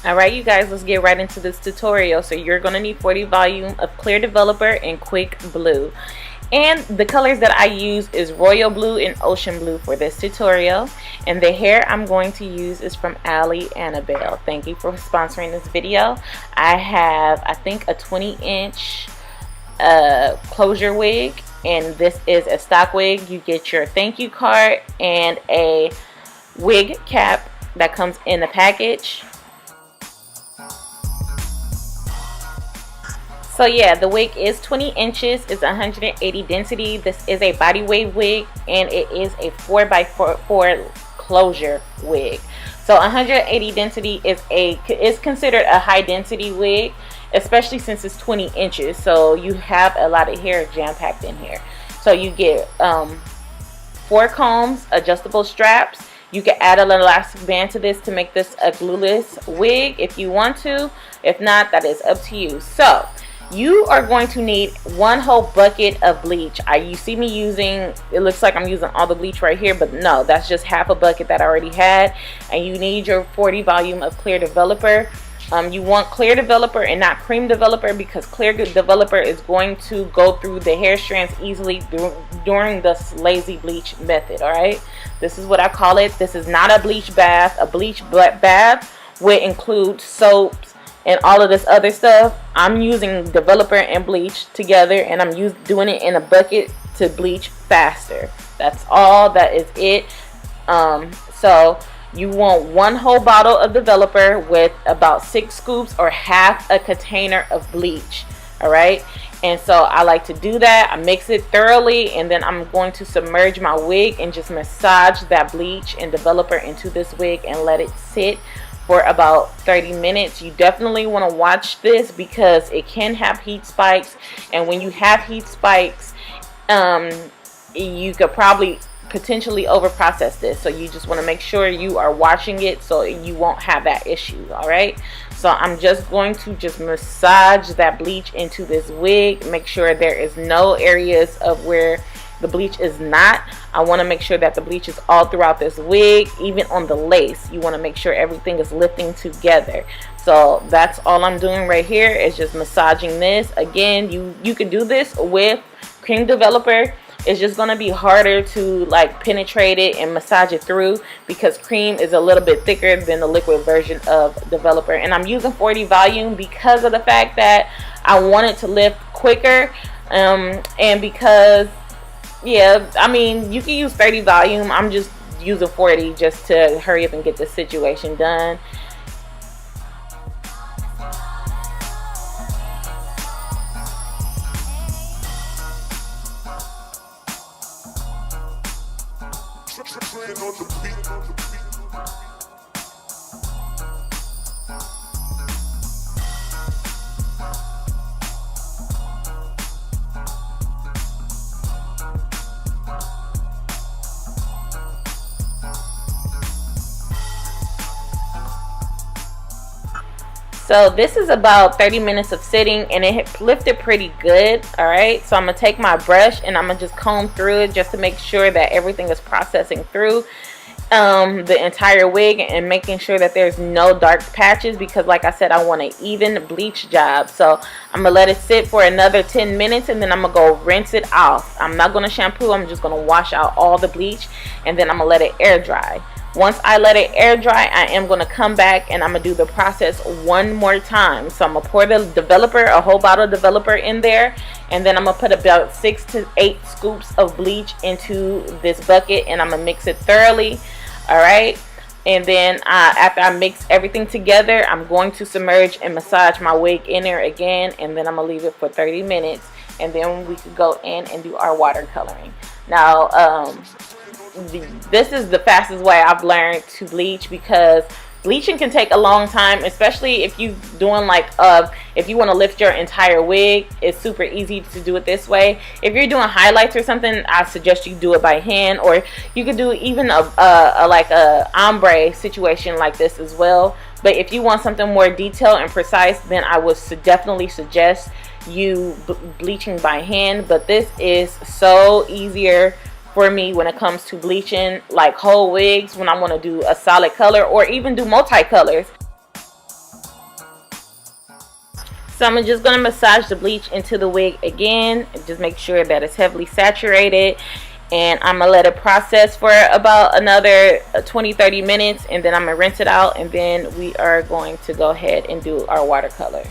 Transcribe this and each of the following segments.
Alright you guys, let's get right into this tutorial. So you're going to need 40 volume of clear developer and quick blue. And the colors that I use is royal blue and ocean blue for this tutorial. And the hair I'm going to use is from Ali Annabelle. Thank you for sponsoring this video. I have, I think, a 20-inch closure wig. And this is a stock wig. You get your thank you card and a wig cap that comes in the package. So yeah, the wig is 20 inches, it's 180 density. This is a body wave wig and it is a 4x4 closure wig. So 180 density is considered a high density wig, especially since it's 20 inches. So you have a lot of hair jam-packed in here. So you get 4 combs, adjustable straps. You can add an elastic band to this to make this a glueless wig if you want to. If not, that is up to you. So you are going to need 1 whole bucket of bleach. You see me using, it looks like I'm using all the bleach right here, but no, that's just half a bucket that I already had. And you need your 40 volume of clear developer. You want clear developer and not cream developer, because clear developer is going to go through the hair strands easily during this lazy bleach method. Alright, this is what I call it. This is not a bleach bath. A bleach bath would include soaps and all of this other stuff. I'm using developer and bleach together, and I'm doing it in a bucket to bleach faster. That's all. That is it. So you want 1 whole bottle of developer with about 6 scoops or half a container of bleach. Alright, and so I like to do that. I mix it thoroughly, and then I'm going to submerge my wig and just massage that bleach and developer into this wig and let it sit for about 30 minutes. You definitely want to watch this because it can have heat spikes, and when you have heat spikes, you could probably potentially over process this. So you just want to make sure you are watching it so you won't have that issue. Alright, so I'm just going to massage that bleach into this wig. Make sure there is no areas of where the bleach is not. I want to make sure that the bleach is all throughout this wig, even on the lace. You want to make sure everything is lifting together. So that's all I'm doing right here, is just massaging this. Again, you can do this with cream developer. It's just going to be harder to like penetrate it and massage it through, because cream is a little bit thicker than the liquid version of developer. And I'm using 40 volume because of the fact that I want it to lift quicker, and because, yeah, I mean, you can use 30 volume. I'm just using 40 just to hurry up and get this situation done. So this is about 30 minutes of sitting, and it lifted pretty good. Alright, so I'm going to take my brush and I'm going to just comb through it just to make sure that everything is processing through the entire wig, and making sure that there's no dark patches, because like I said, I want an even bleach job. So I'm going to let it sit for another 10 minutes, and then I'm going to go rinse it off. I'm not going to shampoo. I'm just going to wash out all the bleach, and then I'm going to let it air dry. Once I let it air dry, I am going to come back and I'm going to do the process one more time. So I'm going to pour the developer, a whole bottle of developer in there, and then I'm going to put about 6 to 8 scoops of bleach into this bucket, and I'm going to mix it thoroughly. Alright, and then after I mix everything together, I'm going to submerge and massage my wig in there again, and then I'm going to leave it for 30 minutes, and then we could go in and do our watercoloring. Now, this is the fastest way I've learned to bleach, because bleaching can take a long time, especially if you doing like if you want to lift your entire wig. It's super easy to do it this way. If you're doing highlights or something, I suggest you do it by hand, or you could do even like a ombre situation like this as well. But if you want something more detailed and precise, then I would definitely suggest you bleaching by hand. But this is so easier for me when it comes to bleaching like whole wigs, when I want to do a solid color or even do multi-colors. So I'm just going to massage the bleach into the wig again. Just make sure that it's heavily saturated. And I'm going to let it process for about another 20-30 minutes. And then I'm going to rinse it out. And then we are going to go ahead and do our watercolor.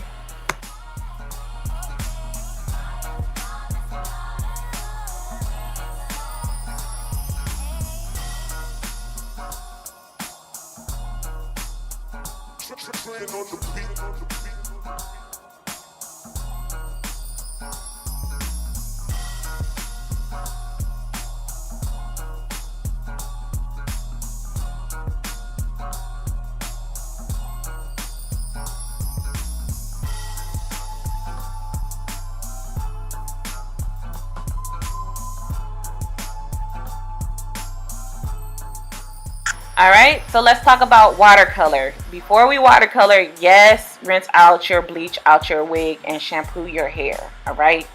Alright, so let's talk about watercolor. Before we watercolor, yes, rinse out your bleach out your wig and shampoo your hair. Alright,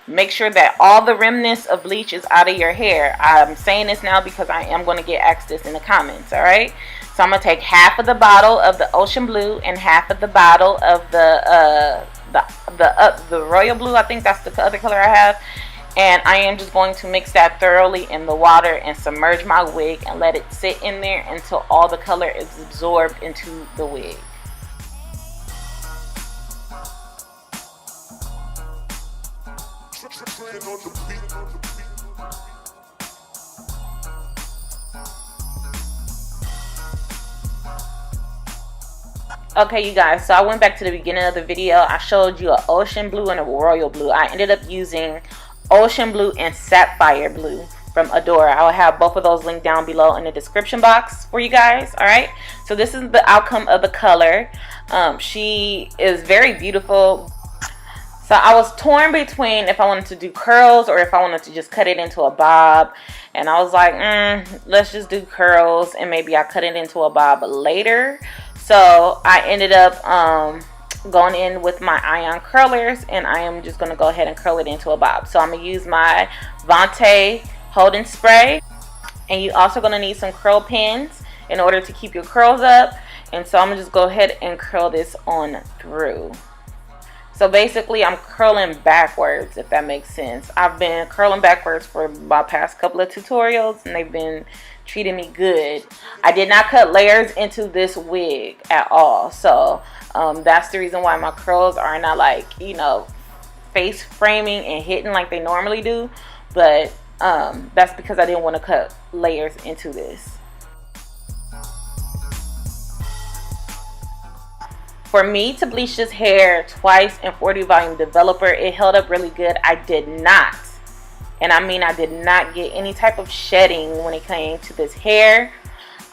make sure that all the remnants of bleach is out of your hair. I'm saying this now because I am going to get asked this in the comments. Alright, so I'm going to take half of the bottle of the ocean blue and half of the bottle of the royal blue. I think that's the other color I have. And I am just going to mix that thoroughly in the water and submerge my wig and let it sit in there until all the color is absorbed into the wig. Okay, you guys, so I went back to the beginning of the video. I showed you an ocean blue and a royal blue. I ended up using ocean blue and sapphire blue from Adora. I will have both of those linked down below in the description box for you guys. All right, so this is the outcome of the color. She is very beautiful. So I was torn between if I wanted to do curls or if I wanted to just cut it into a bob, and I was like, let's just do curls, and maybe I cut it into a bob later. So I ended up going in with my ion curlers, and I am just going to go ahead and curl it into a bob. So I'm going to use my Bouncy holding spray, and you also going to need some curl pins in order to keep your curls up. And so I'm going to just go ahead and curl this on through. So basically I'm curling backwards, if that makes sense. I've been curling backwards for my past couple of tutorials, and they've been treating me good. I did not cut layers into this wig at all, so that's the reason why my curls are not like, you know, face framing and hitting like they normally do. But that's because I didn't want to cut layers into this. For me to bleach this hair twice in 40 volume developer, it held up really good. I did not, and I mean I did not get any type of shedding when it came to this hair.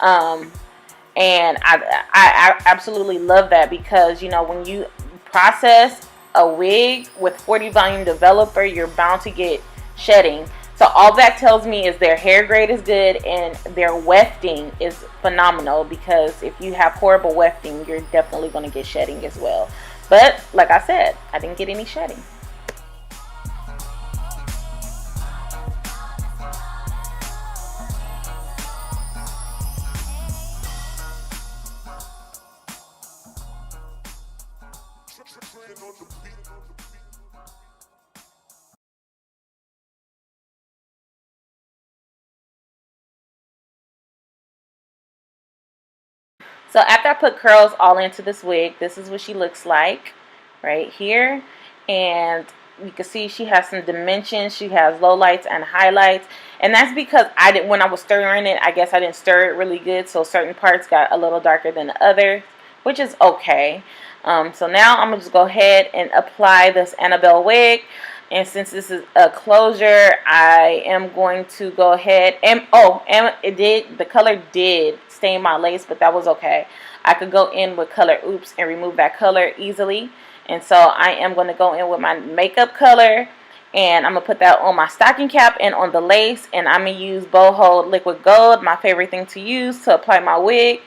And I absolutely love that, because you know, when you process a wig with 40 volume developer, you're bound to get shedding. So all that tells me is their hair grade is good and their wefting is phenomenal, because if you have horrible wefting, you're definitely going to get shedding as well. But like I said, I didn't get any shedding. So after I put curls all into this wig, this is what she looks like right here. And you can see she has some dimensions. She has lowlights and highlights. And that's because when I was stirring it, I guess I didn't stir it really good. So certain parts got a little darker than the others, which is okay. So now I'm going to just go ahead and apply this Annabelle wig. And since this is a closure, I am going to go ahead and, the color did stain my lace, but that was okay. I could go in with color Oops and remove that color easily. And so I am going to go in with my makeup color, and I'm going to put that on my stocking cap and on the lace. And I'm going to use Boho Liquid Gold, my favorite thing to use to apply my wig.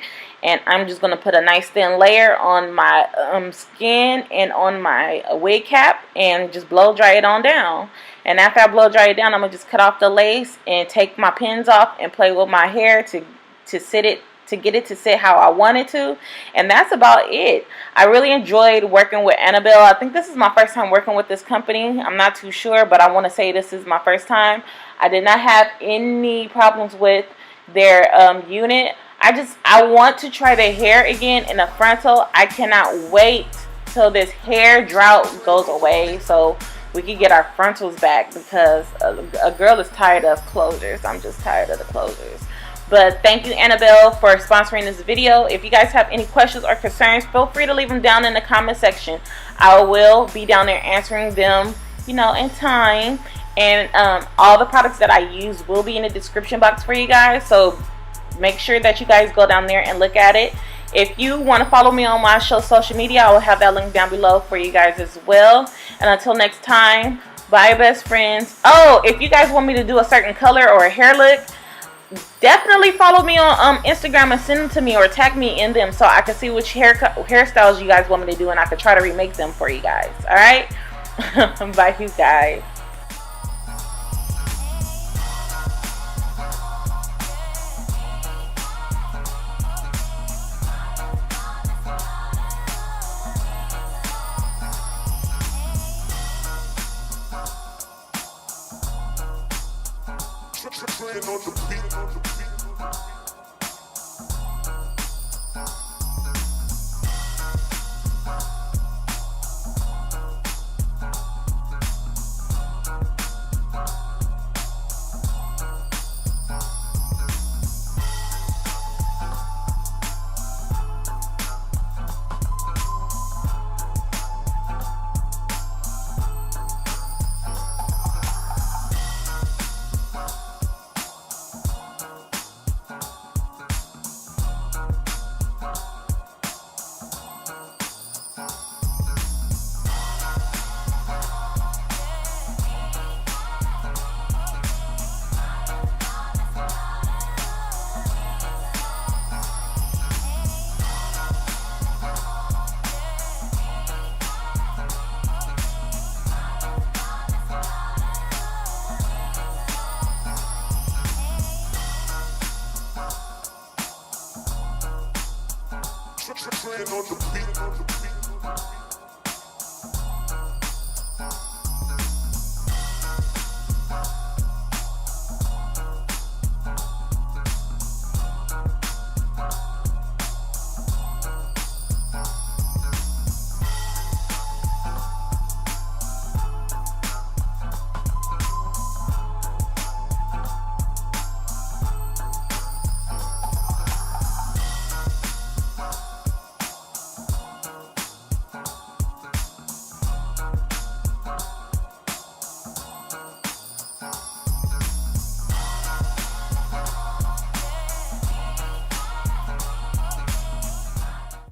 And I'm just going to put a nice thin layer on my skin and on my wig cap and just blow dry it on down. And after I blow dry it down, I'm going to just cut off the lace and take my pins off and play with my hair to get it to sit how I want it to. And that's about it. I really enjoyed working with Annabelle. I think this is my first time working with this company. I'm not too sure, but I want to say this is my first time. I did not have any problems with their unit. I want to try the hair again in the frontal. I cannot wait till this hair drought goes away so we can get our frontals back, because a girl is tired of closures. I'm just tired of the closures. But thank you, Annabelle, for sponsoring this video. If you guys have any questions or concerns, feel free to leave them down in the comment section. I will be down there answering them, you know, in time. And all the products that I use will be in the description box for you guys. So make sure that you guys go down there and look at it. If you want to follow me on my show's social media, I will have that link down below for you guys as well. And until next time, bye, best friends. Oh, if you guys want me to do a certain color or a hair look, definitely follow me on Instagram and send them to me or tag me in them so I can see which hairstyles you guys want me to do, and I can try to remake them for you guys. All right? Bye, you guys. On the beat.